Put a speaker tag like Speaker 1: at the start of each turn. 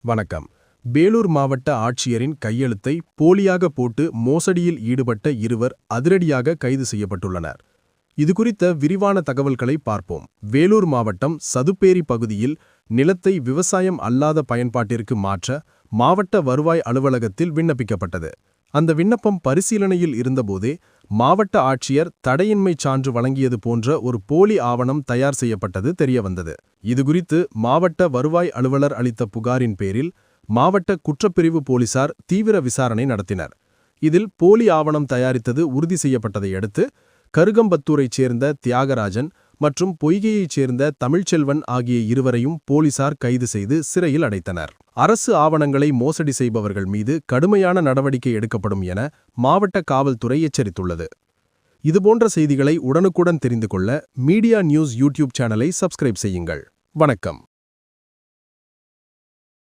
Speaker 1: வணக்கம். வேலூர் மாவட்ட ஆட்சியரின் கையெழுத்தை போலியாக போட்டு மோசடியில் ஈடுபட்ட இருவர் அதிரடியாக கைது செய்யப்பட்டுள்ளனர். இதுகுறித்த விரிவான தகவல்களை பார்ப்போம். வேலூர் மாவட்டம் சதுப்பேரி பகுதியில் நிலத்தை விவசாயம் அல்லாத பயன்பாட்டிற்கு மாற்ற மாவட்ட வருவாய் அலுவலகத்தில் விண்ணப்பிக்கப்பட்டது. அந்த விண்ணப்பம் பரிசீலனையில் இருந்தபோதே மாவட்ட ஆட்சியர் தடையின்மை சான்று வழங்கியது போன்ற ஒரு போலி ஆவணம் தயார் செய்யப்பட்டது தெரியவந்தது. இதுகுறித்து மாவட்ட வருவாய் அலுவலர் அளித்த புகாரின் பேரில் மாவட்ட குற்றப்பிரிவு போலீசார் தீவிர விசாரணை நடத்தினர். இதில் போலி ஆவணம் தயாரித்தது உறுதி செய்யப்பட்டதை அடுத்து கருகம்பத்தூரைச் சேர்ந்த தியாகராஜன் மற்றும் பொய்கையைச் சேர்ந்த தமிழ்ச்செல்வன் ஆகிய இருவரையும் போலீசார் கைது செய்து சிறையில் அடைத்தனர். அரசு ஆவணங்களை மோசடி செய்பவர்கள் மீது கடுமையான நடவடிக்கை எடுக்கப்படும் என மாவட்ட காவல்துறை எச்சரித்துள்ளது. இதுபோன்ற செய்திகளை உடனுக்குடன் தெரிந்து கொள்ள மீடியா நியூஸ் யூடியூப் சேனலை சப்ஸ்கிரைப் செய்யுங்கள். வணக்கம்.